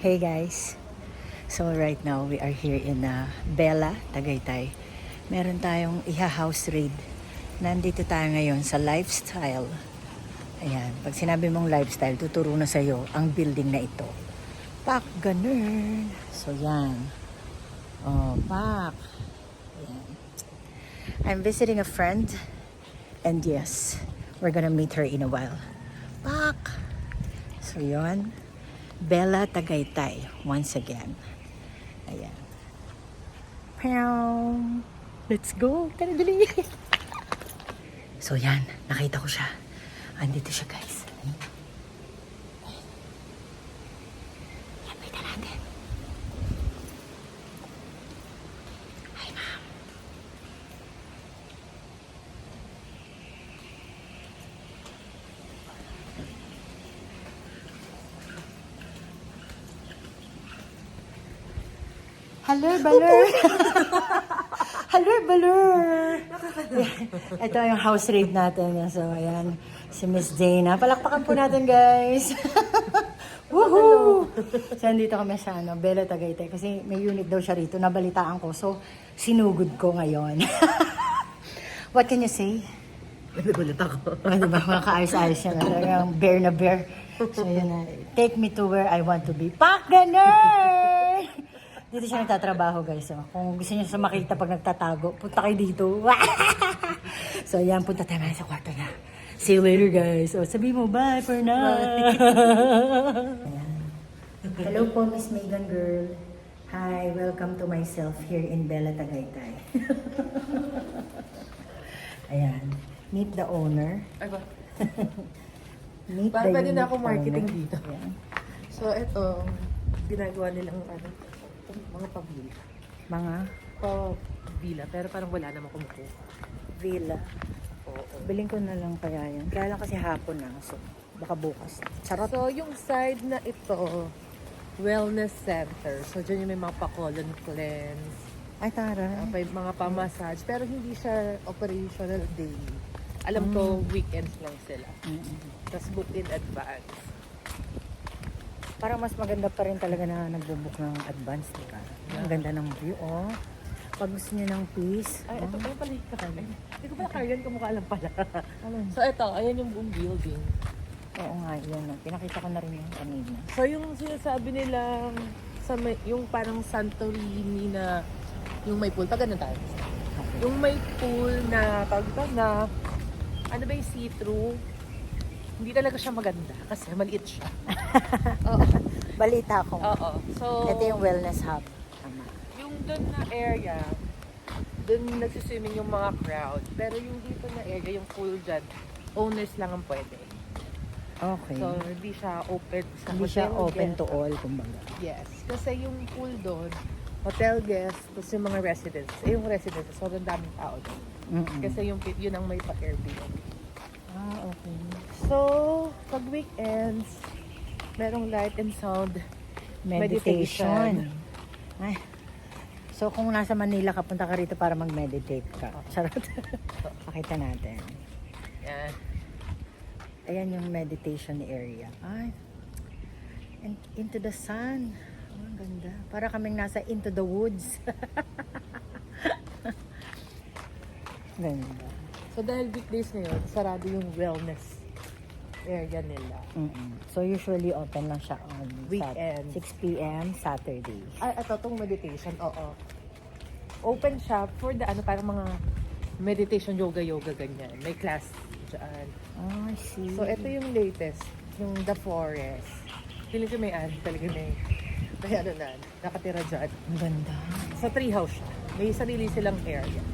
Hey guys, so right now we are here in Bella, Tagaytay. Meron tayong iha-house raid. Nandito tayo ngayon sa lifestyle. Ayan, pag sinabi mong lifestyle, tuturo na sa'yo ang building na ito. Pak, ganun. So yan. Oh, pak. Ayan. I'm visiting a friend. And yes, we're gonna meet her in a while. Pak. So yun. Bella Tagaytay once again. Ayan. Pew! Let's go! Tara, dali! So yan, nakita ko siya. Andito siya, guys. Lapitan natin. Hi, ma'am. Hello, Balor! Hello, Balor! Ito yung house raid natin. So, ayan. Si Miss Dana. Palakpakan po natin, guys. Woohoo! So, nandito kami sa Bella Tagaytay. Kasi may unit daw siya rito. Nabalitaan ko. So, sinugod ko ngayon. What can you say? Nagulat ako. Diba? Makaayos-ayos siya. Talagang bear na bear. So, yun na. Take me to where I want to be. Pak, ganun! Dito siya nagtatrabaho, guys. So, kung gusto niyo sa makita pag nagtatago, punta kayo dito. So, yan. Punta tayo sa kwarto na. See you later, guys. So, sabi mo, bye for now. Hello po, Miss Megan Girl. Hi, welcome to myself here in Bella Tagaytay. Ayan. Meet the owner. Ay ba? Meet Parang the pwede na unit ako marketing owner. dito. Ayan. So, ito, ginagawa nilang mga pabila. Mga Pabila, pero parang wala namang kumukuha. villa. Oo. Biling ko na lang kaya yan. Kaya lang kasi hapon na. So, baka bukas. Charot. So, yung side na ito, wellness center. So, dyan yung may mga pa-colon cleanse, Ay, tara. may mga pa-massage, pero hindi siya operational daily. Alam ko, weekends lang sila. Tapos book in advance. Parang mas maganda pa rin talaga na nagbubook ng advance, di ba? Ang ganda ng view, oh. Pag gusto niyo ng peace. Ay, oh. ito pala pala yung kakain. Hindi ko pala kaya kumukha lang pala. Ano? So, ito, ayan yung buong building. Oo nga, yun. Pinakita ko na rin yung kanina. So, yung sinasabi nila sa may, yung parang Santorini na yung may pool, pag ganun tayo. Yung may pool na, tawag ito na, ano ba yung see-through? Hindi talaga siya maganda kasi maliit siya. Oo. Balita ko. Oo. So, Ito yung wellness hub. Tama. yung doon na area, doon nagsiswimming yung mga crowd. Pero yung dito na area, yung pool dyan, owners lang ang pwede. Okay. So, hindi siya open sa Hindi siya hotel open guest. to all, kumbaga. Yes. Kasi yung pool doon, hotel guests, tapos yung mga residents. Yung residents, sobrang daming tao doon. Kasi yun ang may pa-Airbnb. Ah, okay. So, pag weekends, merong light and sound Meditation. Ay. So, kung nasa Manila ka, punta ka rito para mag-meditate ka. Charot. Pakita natin. Yan. Ayan yung meditation area. Ay. And into the sun. Oh, ang ganda. Para kaming nasa into the woods. Ganda. So, dahil weekdays ngayon, sarado yung wellness area nila. So, usually open lang siya on Weekends. 6 p.m. Saturday. Ay, ito, itong meditation, oo. Open siya for the, parang mga meditation, yoga, ganyan. May class dyan. Oh, I see. So, ito yung latest, yung The Forest. Feeling ko may talaga may ano na, nakatira dyan. Ang ganda. Sa treehouse siya. May sarili silang area.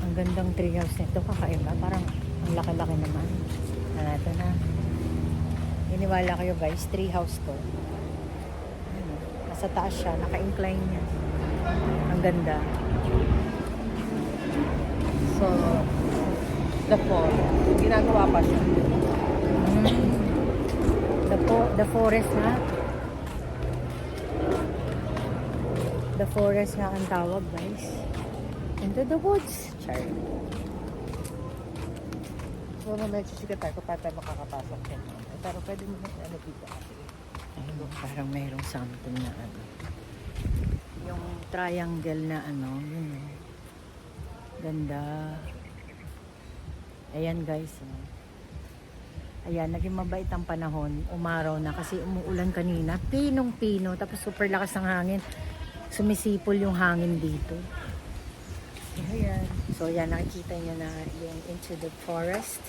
Ang gandang treehouse nito. Kakaiba. Parang ang laki-laki naman. Ito na. Iniwala kayo guys, treehouse to. Ano, nasa taas siya. Naka-incline niya. Ang ganda. So, The Forest. Ginagawa pa siya. The forest na. The forest nga ang tawag guys. Into the woods. Char. So, mamaya chichika tayo kung paano tayo makakapasok yan. Pero pwede mo na ano dito kasi. Ayun Parang mayroong something na ano. Yung triangle na ano, yun oh. Ganda. Ayan guys. Oh. Ayan, naging mabait ang panahon. Umaraw na kasi umuulan kanina. Pinong-pino. Tapos super lakas ng hangin. Sumisipol yung hangin dito. Ayan. So ayan, nakikita nyo na yung into the forest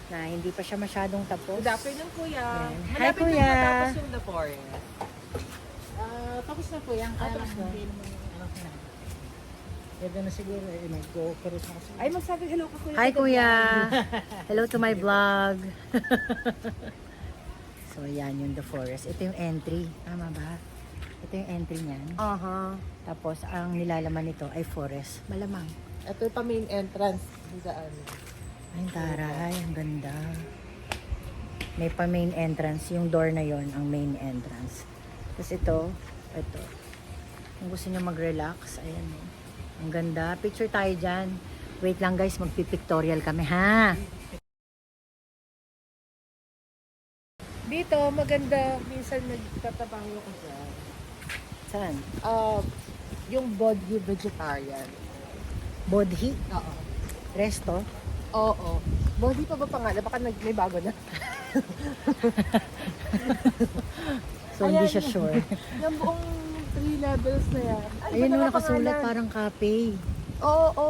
na hindi pa siya masyadong tapos. Good afternoon, Kuya. Ayan. Hi, Malapit Kuya. na matapos yung The Forest. Tapos na po yan. Kaya tapos na. hindi mo anak na. Pwede na siguro mag-cooperate na kasi. Ay, magsabi hello ka, Kuya. Hi Kuya! Hello to my vlog! So yan yung the forest. Ito yung entry. Tama ba? Ito yung entry niyan. Aha. Tapos ang nilalaman nito ay forest. Malamang. Ito yung pa-main entrance. Sa ano. Ay, taray. Ang ganda. May pa main entrance. Yung door na yon ang main entrance. Tapos ito. Kung gusto nyo mag-relax, ayan o. Ang ganda. Picture tayo dyan. Wait lang guys, magpipictorial kami ha. Dito, maganda. Minsan nagtatabaho ko dyan. Saan? Yung body vegetarian. Bodhi? Oo. Resto? Oo. Body pa ba pangalan? Baka may bago na. So hindi Ayan. siya sure. Yung buong 3 levels na yan. Ay, Ayun iba o, na nakasulat pangalan. parang cafe. Oo.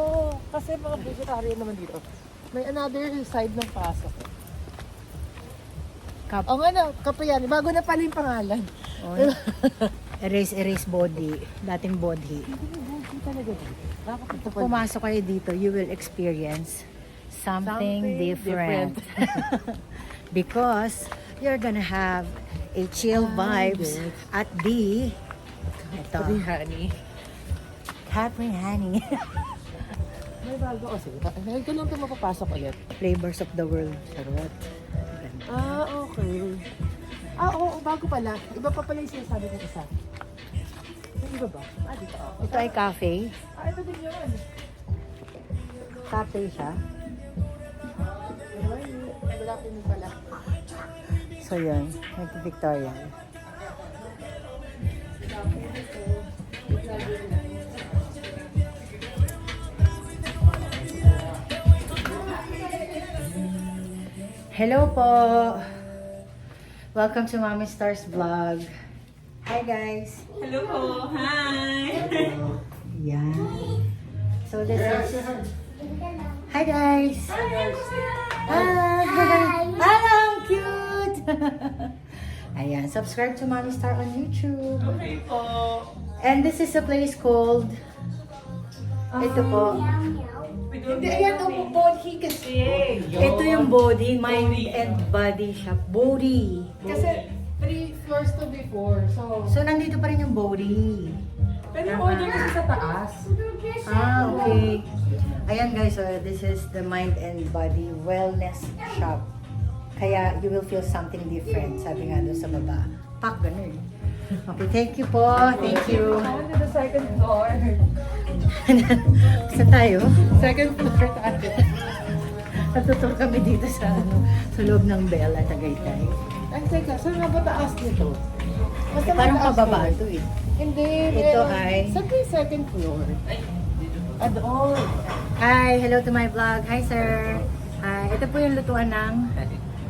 Kasi mga vegetarian naman dito. May another side ng pasok. Cap O nga na, Kapriani. Bago na pala yung pangalan. oh, erase body. Dating bodhi. Hindi talaga dito. Bakit ito Pag pumasok kayo dito, you will experience something different. Because you're gonna have a chill vibes yes. at the ito, honey. Capriani. May bago kasi. Ngayon ko lang ito mapapasok ulit. Flavors of the world. Charot. Okay. Oo, bago pala. Iba pa pala yung sinasabi ng isa. Yung iba ba? Dito ako. Ito ay cafe. Ito din yun. Cafe siya. Wala ko yun pala. So yun, nagpipictorial. Hello po! Welcome to Mommy Stars Vlog. Hi guys! Hello po! Hi! Yan. So this is... Hi guys! Hi! Ang cute! Ayan, subscribe to Mommy Star on YouTube. Okay po. And this is a place called... Ito po. Hindi, ayan, body kasi. Ito yung body, mind and body shop. Body. Kasi 3 floors to before. So nandito pa rin yung body. Pero order kasi sa taas. Ah, okay. Ayan guys, so this is the mind and body wellness shop. Kaya you will feel something different. Sabi nga doon sa baba. Pak, ganun. Okay, thank you po. Thank you. On to the second floor. Saan tayo? Second floor tayo. Natutur kami dito sa sa loob ng Bella, Tagaytay. Ay, teka, saan nga ba taas nito? Basta Parang mataas pababa to. ito eh. Hindi. Ito meron. ay- Saan ba yung second floor? Doon. Hi, hello to my vlog. Hi sir. Hi, ito po yung lutuan ng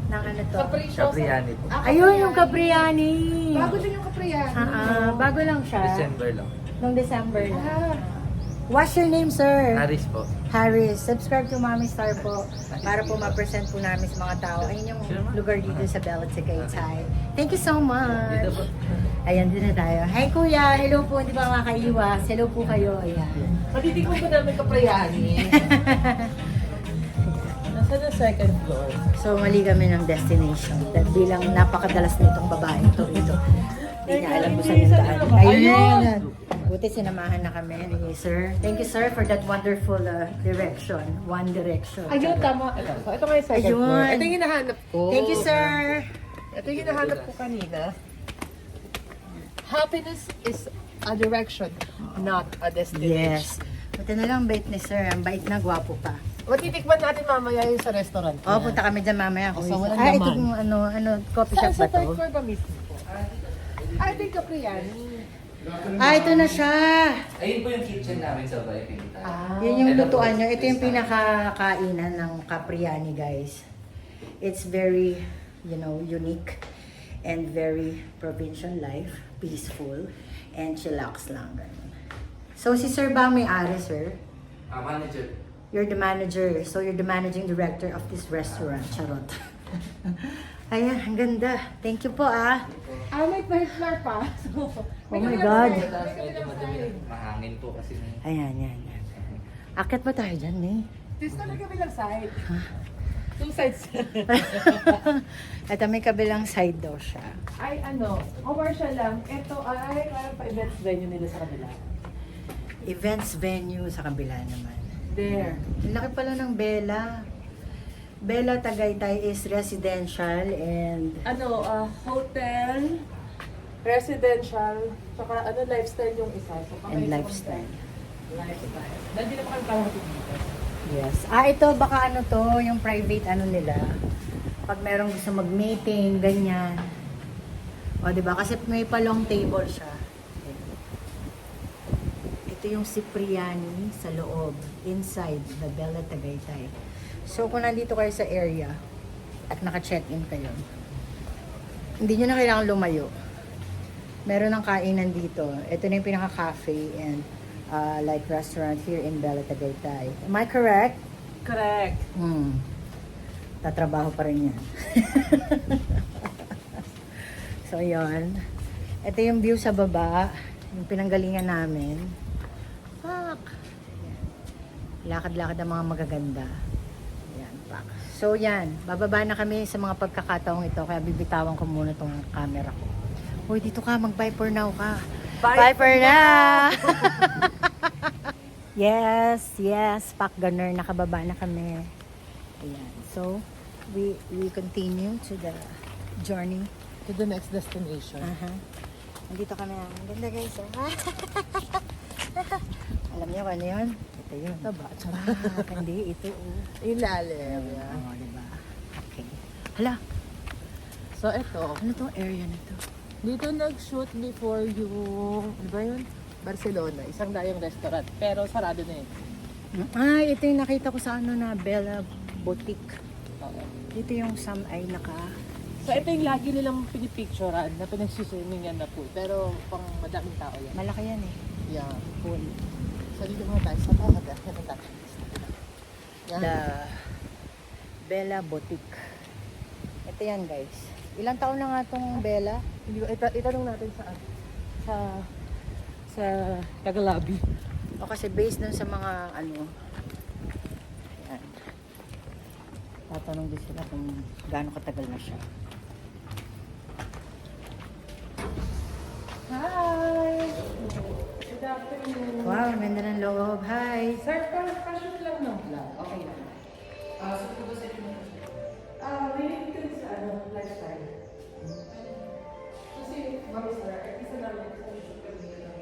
ano to? Capriani po. Ayun, yung Capriani. Bago din yung Capriani. Bago lang siya. December lang. Nung December lang. Ah, What's your name, sir? Haris po. Harris. Subscribe to Mommy Star po para po ma-present po namin sa mga tao. Ayun yung lugar dito sa Bella Tagaytay. Thank you so much. Dito po. Ayan, din na tayo. Hi kuya, hello po. Hindi ba makaiwas? Hello po kayo. Ayan. matitikman ko namin Capriani. Nasaan ang second floor? So, mali kami ng destination. Dahil bilang napakadalas nitong babae ito rito. Hindi niya alam kung saan yung daan. Ayun na. Buti sinamahan na kami ni sir. Thank you sir for that wonderful direction. One direction. Ayun, tama. Ito nga yung second Ayun. floor. Ito yung hinahanap ko. Thank you sir. Ito yung hinahanap ko kanina. Happiness is a direction, not a destination. Yes. Buti na lang bait ni sir. Ang bait na, gwapo pa. Matitikman natin mamaya yung sa restaurant. Oh, punta kami dyan mamaya. So, walang Ito laman. kung ano, coffee Saan shop ba sa third to? floor ba mismo po? ito yung Capriani. Ah, ito na siya. Ayun po yung kitchen namin sa bahay pinuntahan. Yun yung Ito po, lutuan nyo. Ito yung this time. pinakakainan ng Capriani, guys. It's very, unique and very provincial life, peaceful, and chillax lang. Ganun. So, si Sir ba ang may-ari, sir? Manager. You're the manager. So, you're the managing director of this restaurant. Charot. Ayan, ang ganda. Thank you po, ah. May first floor pa. So, Oh my God. Tapos medyo madumi. Mahangin po kasi. Ayan, yan. Akit ba tayo dyan, eh? this na may kabilang side. Two sides. Ito, may kabilang side daw siya. Ay, commercial lang. Ito ay parang pa-events venue nila sa kabila. Events venue sa kabila naman. There. Ang laki pala ng Bella. Bella Tagaytay is residential and Hotel, residential, tsaka lifestyle yung isa. So, and lifestyle. Lifestyle. Nandito naman kami parang dito. Yes. Ito baka yung private nila. Pag merong gusto mag-meeting, ganyan. O, diba? Kasi may palong table siya. Ito yung Cipriani sa loob, inside the Bella Tagaytay. So, kung nandito kayo sa area at naka-check-in kayo, hindi nyo na kailangan lumayo. Meron ng kainan dito. Ito na yung pinaka-cafe and like restaurant here in Bella Tagaytay. Am I correct? Correct. Tatrabaho pa rin yan. So, yun. Ito yung view sa baba. Yung pinanggalingan namin. Fuck! Yan. Lakad-lakad ang mga magaganda. Yan, pak. So, yan. Bababa na kami sa mga pagkakataong ito. Kaya bibitawan ko muna tong camera ko. Hoy, dito ka. Mag-bye for now ka. Bye for now! Yes. Pak Gunner. Nakababa na kami. Ayan. So, we continue to the journey. To the next destination. Nandito kami. Ang ganda, guys. Alam niyo kung ano yun? Ito yun. Taba. Hindi. Ito. Yung lalim. Oo, diba? Okay. Hala. So, ito. Ano tong area na to? Dito nag-shoot before yung, ano ba yun? Barcelona. Isang dayong restaurant. Pero sarado na yun. Ay, ito yung nakita ko sa na Bella Boutique. Oo. Dito yung some ay So, ito yung lagi nilang pinipicturean na pinagsiswimingan na pool. Pero pang madaming tao yan. malaki yan eh. Yeah. Pool. So, dito mga tayo sa bawat. Yan. The Bella Boutique. Ito yan, guys. Ilang taon na nga tong Bella? Hindi ko, itanong natin sa Tagalabi. O kasi based dun sa mga yan. Tatanong din sila kung gaano katagal na siya. Hi! Good afternoon. Wow, ganda ng loob. Hi! Sir, pa-shoot lang no? Okay lang. May dito sa lifestyle. Kasi, mami sir, isa namin sa shoot kami ng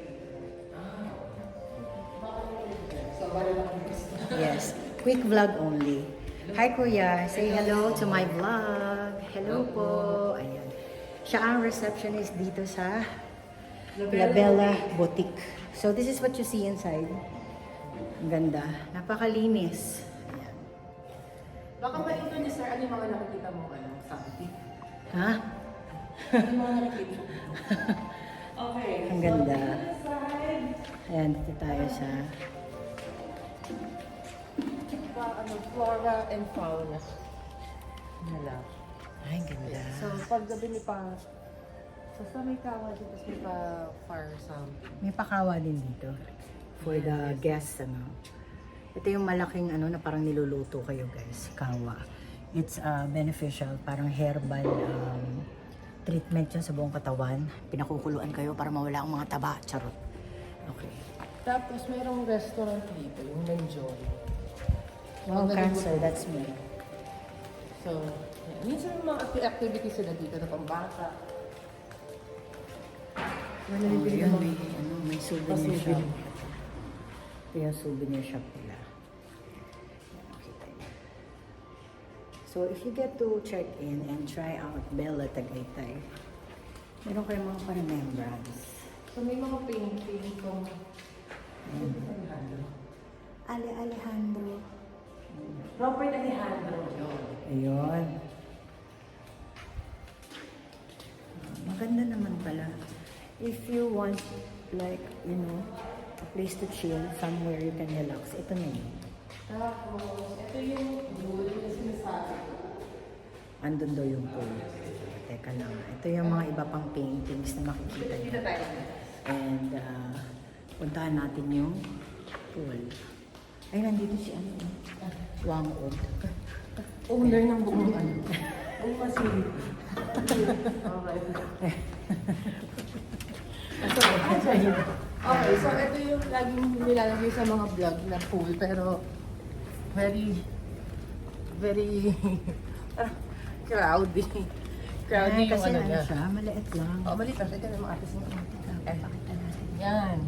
So, bali lang kami. Yes, quick vlog only. Hi Kuya, say hello to my vlog. Hello po. Ayan. Siya ang receptionist dito sa La Bella Boutique. So this is what you see inside. Ang ganda. Napakalinis. Ayan. Baka maito niya sir, ano yung mga nakikita mo something? Ha? Ano yung mga nakikita mo? Okay. Ang ganda. Ayan, dito tayo sa flora and fauna. Nala. ay, ang ganda. So, pag gabi ni pa, sa may kawa dito, tapos may pa fire some. May pakawa din dito for the guests, Ito yung malaking na parang niluluto kayo, guys. Kawa. It's beneficial, parang herbal treatment yun sa buong katawan. Pinakukuluan kayo para mawala ang mga taba. Charot. Okay. Tapos mayroong restaurant dito, yung Menjoy. Oh, cancer, that's me. So, yeah. Minsan yung mga activities sila dito na pambata. Oh, yun, may souvenir Souvenir. shop. Ito yung souvenir shop nila. Nakita niyo. So, if you get to check in and try out Bella Tagaytay, Meron kayong mga pa-remembrance. So may mga painting kung Ale Alejandro. Robert Alejandro yun. Ayun. Maganda naman pala. If you want, like, you know, a place to chill, somewhere you can relax, ito na yun. Tapos, ito yung pool na sinasabi ko. Andun daw yung pool. Teka lang. Ito yung mga iba pang paintings na makikita Dito niyo. tayo. And, puntahan natin yung pool. Ay, nandito si ano, Wang Od. Owner ng buong ano. Ang facility. Okay, so ito yung laging nilalagay sa mga vlog na pool, pero very crowdy. Crowdy yung kasi ano niya. siya, maliit lang. Oh, maliit lang. Ito na mga artist niya. Pakita natin. Yan.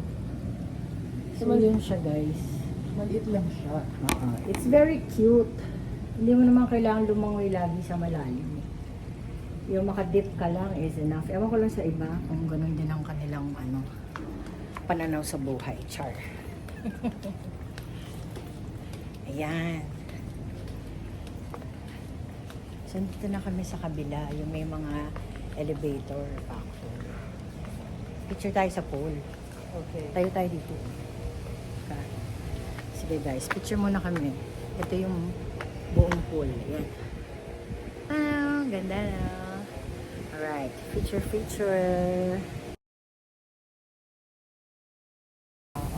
So, yun siya, guys. Maliit lang siya. It's very cute. Hindi mo naman kailangan lumangoy lagi sa malalim. Yung makadip ka lang is enough. Ewan ko lang sa iba kung ganun din ang kanilang pananaw sa buhay. Char. Ayan. So, dito na kami sa kabila. Yung may mga elevator. Picture tayo sa pool. Okay. Tayo tayo dito. Okay. Sige guys, picture muna kami. Ito yung buong pool. Ayan. Ganda na. Alright, feature.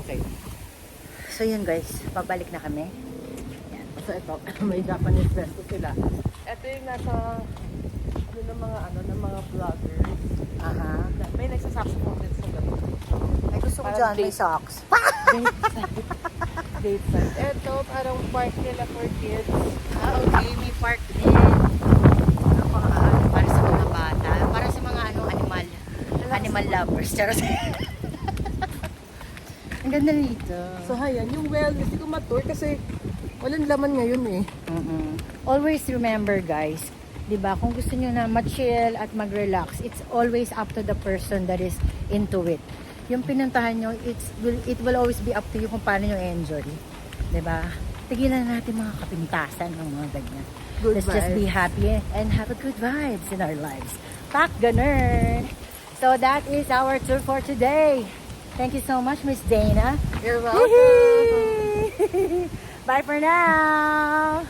Okay. So yun guys, pabalik na kami. Ayan. So ito, may Japanese resto sila. Ito yung nasa ng mga vloggers. Aha. May nagsasaxophone din sa gabi. Ay gusto ko Parang dyan, may date- socks. Date side. Ito, parang park nila for kids. Okay, may park din. Para sa mga bata. Para sa mga animal lovers. Charot. Ang ganda nito. So, hayan, yung wellness, hindi ko matur kasi walang laman ngayon eh. Always remember guys, 'di ba? Kung gusto niyo na ma-chill at mag-relax, it's always up to the person that is into it. Yung pinuntahan niyo, it will always be up to you kung paano niyo enjoy. 'Di ba? Tigilan natin mga kapintasan ng mga ganyan. Good Let's just be vibes. happy and have a good vibes in our lives. Pak ganun. So that is our tour for today. Thank you so much, Miss Dana. You're welcome. Bye for now.